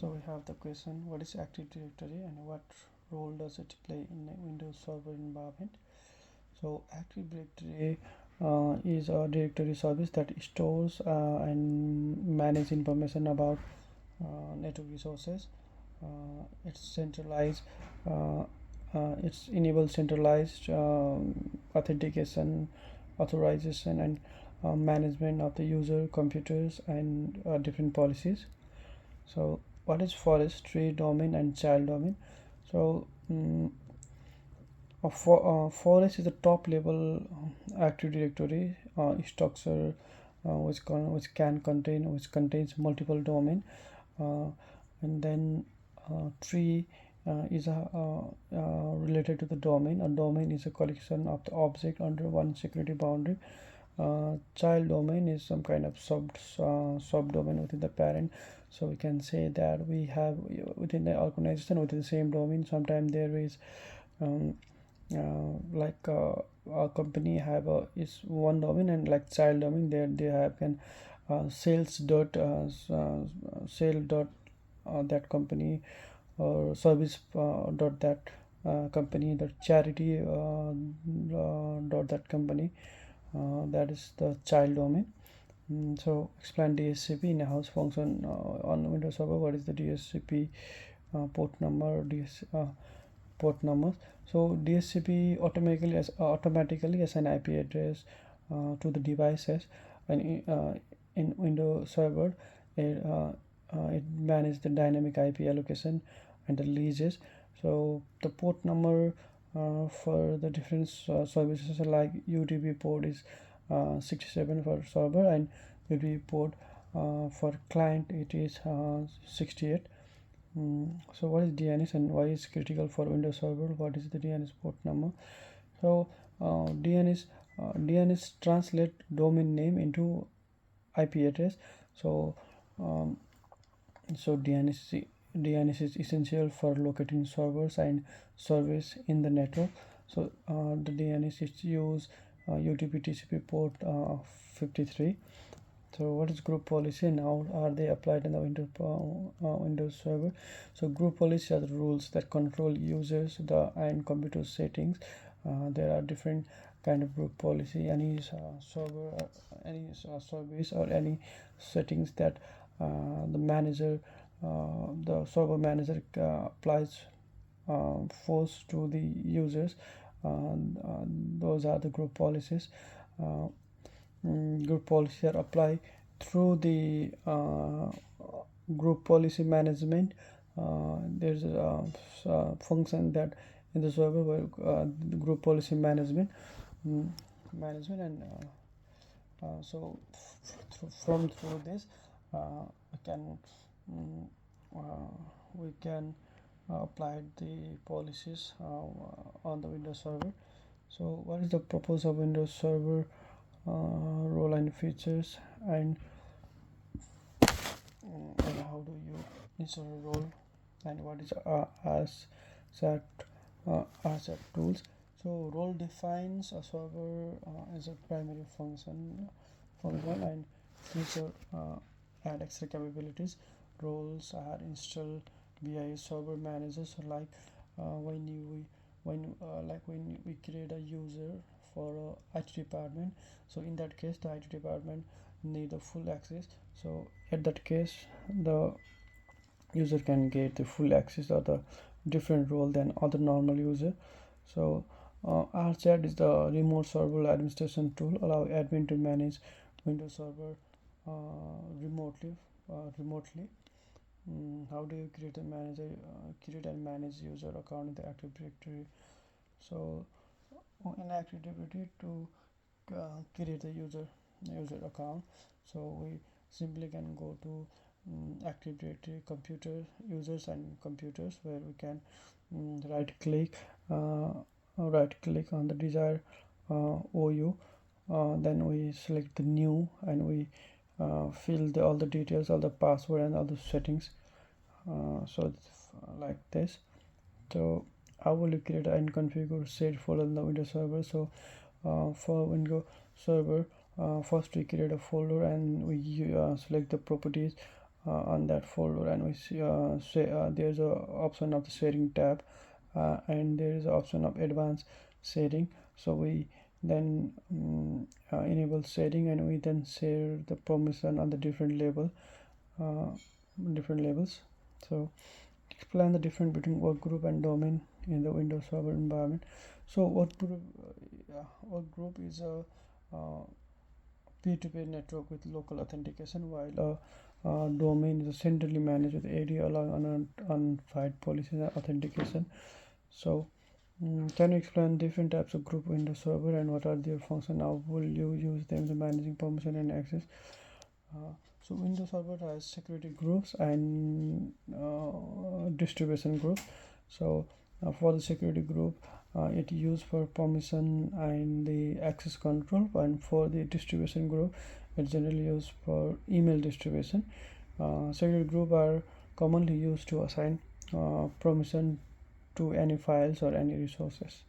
So we have the question, what is Active Directory and what role does it play in a Windows Server environment? So Active Directory is a directory service that stores and manages information about network resources. It's centralized. Uh, it's enables centralized authentication, authorization, and management of the user computers and different policies. So what is forestry domain and child domain? So forest is the top level active directory structure which contains multiple domain, uh, and then tree is related to the domain. A domain is a collection of the object under one security boundary. Child domain is some kind of subdomain within the parent. So we can say that we have within the organization within the same domain. Sometimes there is um, like a company have a is one domain, and like child domain there they have can sales dot sale dot that company, or service dot that company, the charity dot that company, that is the child domain. So explain DHCP in a house function on Windows Server. What is the DHCP port number, port numbers? So DHCP automatically assign IP address to the devices, and in Windows Server it manages the dynamic IP allocation and the leases. So the port number for the different services like UDP port is 67 for server, and UDP port for client it is 68. So what is DNS and why is critical for Windows Server? What is the DNS port number? So DNS translate domain name into IP address. So um, DNS is essential for locating servers and service in the network. So the DNS is use UDP TCP port 53. So what is group policy and how are they applied in the Windows Server? So group policy are the rules that control users and computer settings. There are different kind of group policy. Any server, any service or any settings that the manager, the server manager applies force to the users. Those are the group policies. Uh, Group policy are applied through the group policy management. There's a function that in the server where the group policy mm, management, and so from through this we can mm, we can apply the policies on the Windows Server. So what is the purpose of Windows Server, role and features, and how do you install a role, and what is asset asset tools? So role defines a server as a primary function and feature add extra capabilities. Roles are installed via server managers, so like when you when we create a user for IT department. So in that case the IT department need the full access. So at that case the user can get the full access or the different role than other normal user. So RChat is the remote server administration tool, allow admin to manage Windows Server remotely. How do you create and manage user account in the Active Directory? So in Active Directory to create a user account, so we simply can go to Active Directory computer users and computers, where we can right click on the desired OU. Then we select the new, and we fill all the details, all the password and all the settings. So it's like this. So how will you create and configure shared folder in the Windows Server? So for Windows Server, first we create a folder, and we select the properties on that folder, and we see there's a option of the sharing tab, and there is an option of advanced sharing. So we then enable sharing, and we then share the permission on the different levels. So explain the difference between workgroup and domain in the Windows Server environment. So workgroup is a peer-to-peer network with local authentication, while a domain is centrally managed with area allowing unified policies and authentication. So can you explain different types of group Windows Server and what are their functions? How will you use them to managing permission and access? So Windows Server has security groups and distribution group. So for the security group, it used for permission and the access control, and for the distribution group, it's generally used for email distribution. Security group are commonly used to assign permission to any files or any resources.